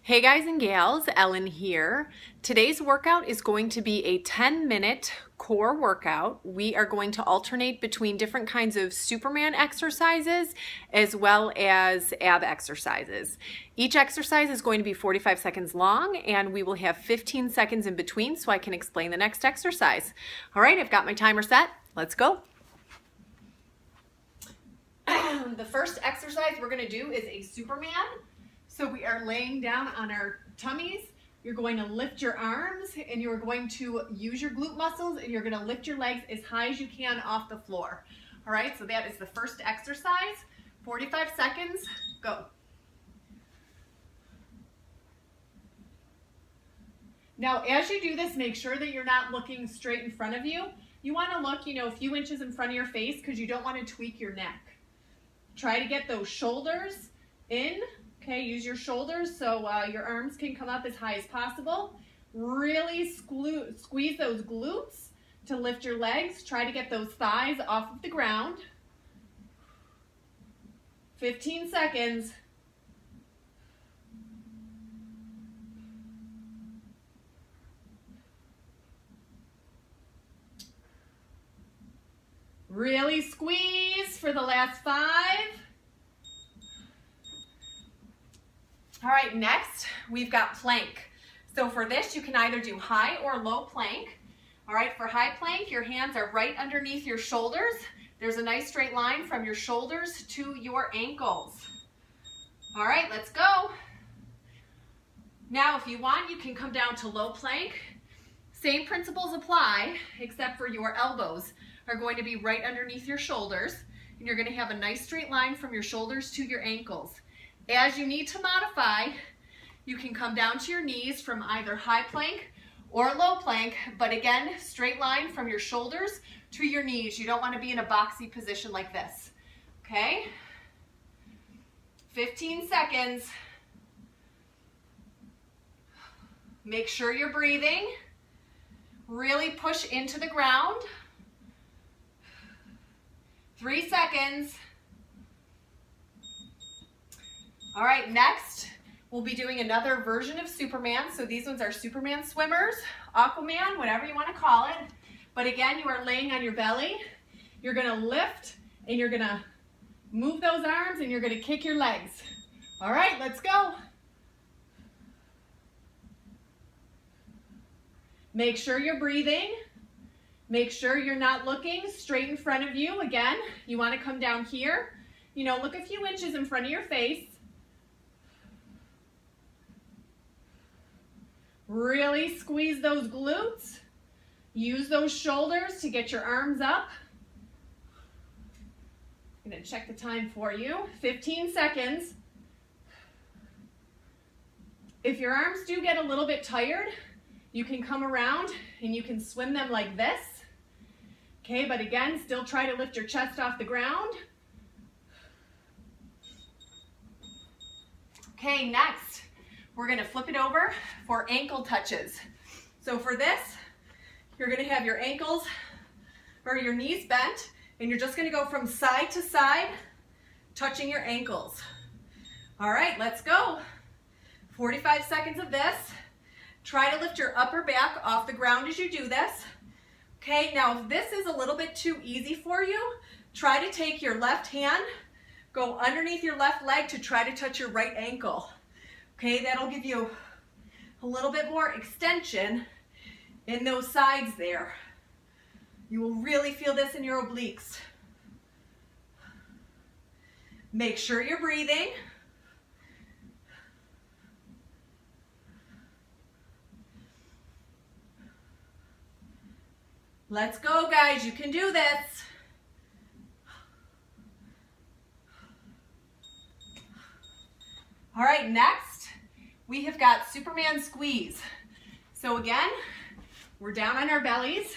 Hey guys and gals, Ellen here. Today's workout is going to be a 10-minute core workout. We are going to alternate between different kinds of Superman exercises as well as ab exercises. Each exercise is going to be 45 seconds long and we will have 15 seconds in between so I can explain the next exercise. All right, I've got my timer set. Let's go. The first exercise we're going to do is a Superman. So we are laying down on our tummies. You're going to lift your arms and you're going to use your glute muscles and you're going to lift your legs as high as you can off the floor. All right, so that is the first exercise. 45 seconds, go. Now, as you do this, make sure that you're not looking straight in front of you. You want to look, a few inches in front of your face because you don't want to tweak your neck. Try to get those shoulders in. Okay, use your shoulders so your arms can come up as high as possible. Really squeeze those glutes to lift your legs. Try to get those thighs off of the ground. 15 seconds. Really squeeze for the last 5. All right, next we've got plank. So for this, you can either do high or low plank. All right, for high plank, your hands are right underneath your shoulders. There's a nice straight line from your shoulders to your ankles. All right, let's go. Now, if you want, you can come down to low plank. Same principles apply, except for your elbows are going to be right underneath your shoulders, and you're going to have a nice straight line from your shoulders to your ankles. As you need to modify, you can come down to your knees from either high plank or low plank, but again, straight line from your shoulders to your knees. You don't want to be in a boxy position like this, okay? 15 seconds. Make sure you're breathing. Really push into the ground. 3 seconds. All right, next, we'll be doing another version of Superman. So these ones are Superman swimmers, Aquaman, whatever you want to call it. But again, you are laying on your belly. You're going to lift and you're going to move those arms and you're going to kick your legs. All right, let's go. Make sure you're breathing. Make sure you're not looking straight in front of you. Again, you want to come down here. Look a few inches in front of your face. Really squeeze those glutes. Use those shoulders to get your arms up. I'm going to check the time for you. 15 seconds. If your arms do get a little bit tired, you can come around and you can swim them like this. Okay, but again, still try to lift your chest off the ground. Okay, next, we're going to flip it over for ankle touches. So for this, you're going to have your ankles or your knees bent, and you're just going to go from side to side, touching your ankles. All right, let's go. 45 seconds of this. Try to lift your upper back off the ground as you do this. Okay, now if this is a little bit too easy for you, try to take your left hand, go underneath your left leg to try to touch your right ankle. Okay, that'll give you a little bit more extension in those sides there. You will really feel this in your obliques. Make sure you're breathing. Let's go, guys. You can do this. All right, next, we have got Superman squeeze. So again, we're down on our bellies.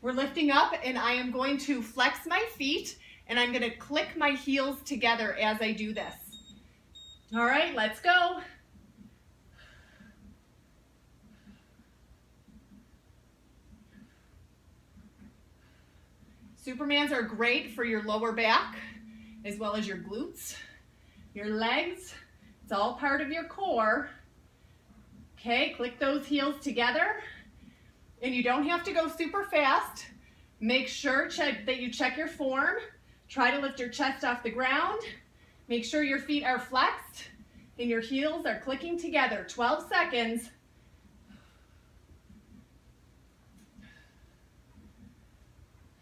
We're lifting up, and I am going to flex my feet, and I'm going to click my heels together as I do this. All right, let's go. Supermans are great for your lower back, as well as your glutes, your legs. It's all part of your core. Okay, click those heels together. And you don't have to go super fast. Make sure that you check your form. Try to lift your chest off the ground. Make sure your feet are flexed and your heels are clicking together. 12 seconds.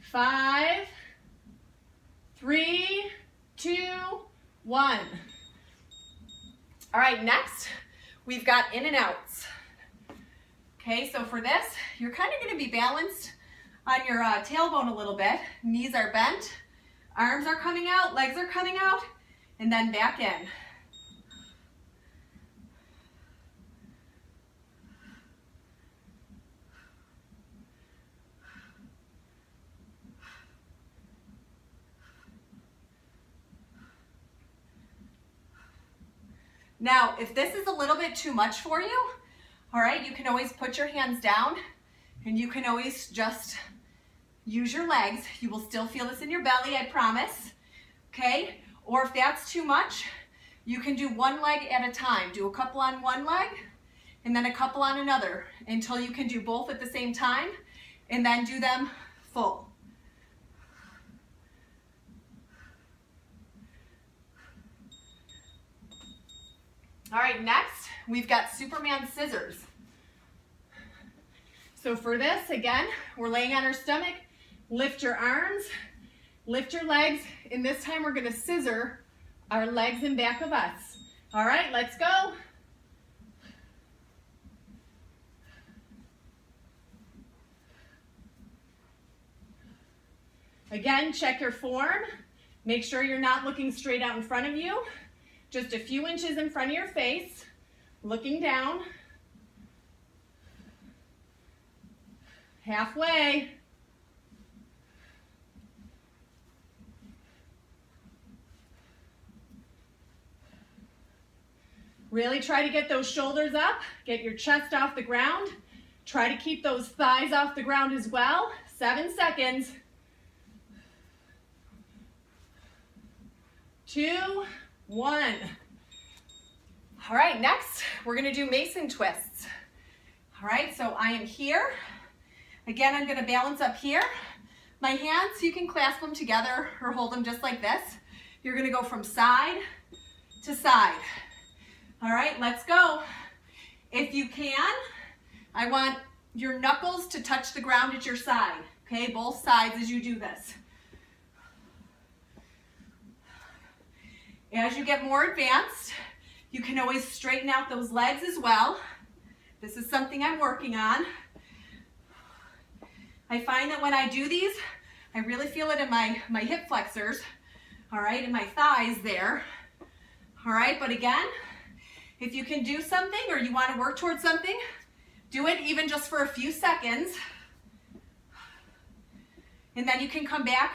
5, 3, 2, 1. All right, next we've got in and outs. Okay, so for this, you're kind of going to be balanced on your tailbone a little bit. Knees are bent, arms are coming out, legs are coming out, and then back in. Now, if this is a little bit too much for you, all right, you can always put your hands down and you can always just use your legs. You will still feel this in your belly, I promise, okay? Or if that's too much, you can do one leg at a time. Do a couple on one leg and then a couple on another until you can do both at the same time and then do them full. All right, next, we've got Superman scissors. So for this, again, we're laying on our stomach. Lift your arms, lift your legs, and this time we're gonna scissor our legs in back of us. All right, let's go. Again, check your form. Make sure you're not looking straight out in front of you. Just a few inches in front of your face, looking down. Halfway. Really try to get those shoulders up, get your chest off the ground. Try to keep those thighs off the ground as well. 7 seconds. 2, 1. All right, next we're gonna do Mason twists. All right, so I am here. Again, I'm gonna balance up here. My hands, you can clasp them together or hold them just like this. You're gonna go from side to side. All right, let's go. If you can, I want your knuckles to touch the ground at your side, okay? Both sides as you do this. As you get more advanced, you can always straighten out those legs as well. This is something I'm working on. I find that when I do these, I really feel it in my hip flexors, all right, and my thighs there. All right, but again, if you can do something or you want to work towards something, do it even just for a few seconds. And then you can come back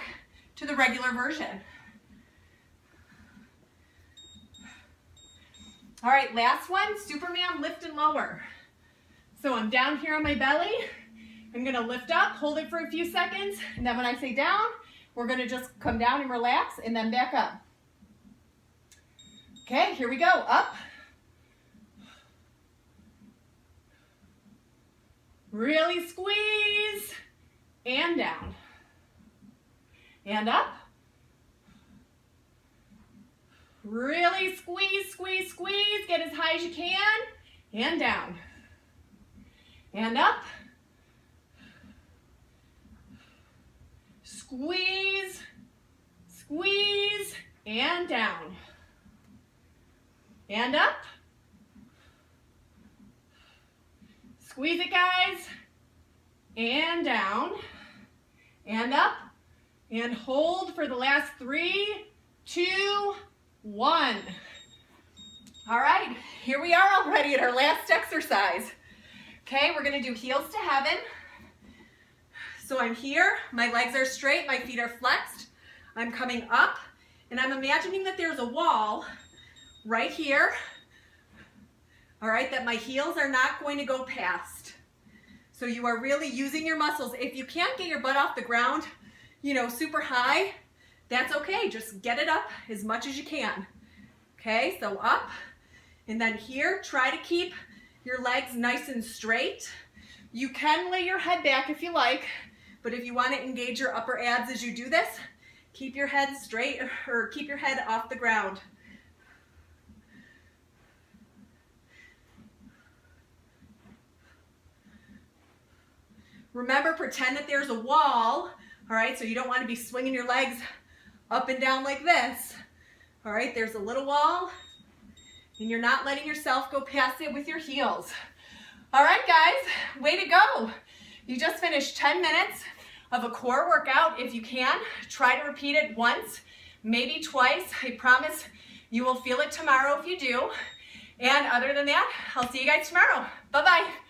to the regular version. All right, last one, Superman lift and lower. So I'm down here on my belly. I'm gonna lift up, hold it for a few seconds, and then when I say down, we're gonna just come down and relax and then back up. Okay, here we go, up. Really squeeze, and down. And up. Really squeeze, squeeze, squeeze. Get as high as you can. And down. And up. Squeeze, squeeze, and down. And up. Squeeze it, guys. And down. And up. And hold for the last 3, 2, 1. All right, here we are already at our last exercise. Okay, we're gonna do heels to heaven. So I'm here, my legs are straight, my feet are flexed. I'm coming up, and I'm imagining that there's a wall right here, all right, that my heels are not going to go past. So you are really using your muscles. If you can't get your butt off the ground, you know, super high, that's okay. Just get it up as much as you can. Okay, so up, and then here, try to keep your legs nice and straight. You can lay your head back if you like, but if you want to engage your upper abs as you do this, keep your head straight or keep your head off the ground. Remember, pretend that there's a wall, all right? So you don't want to be swinging your legs up and down like this, all right? There's a little wall, and you're not letting yourself go past it with your heels. All right, guys, way to go. You just finished 10 minutes of a core workout. If you can, try to repeat it once, maybe twice. I promise you will feel it tomorrow if you do. And other than that, I'll see you guys tomorrow. Bye-bye.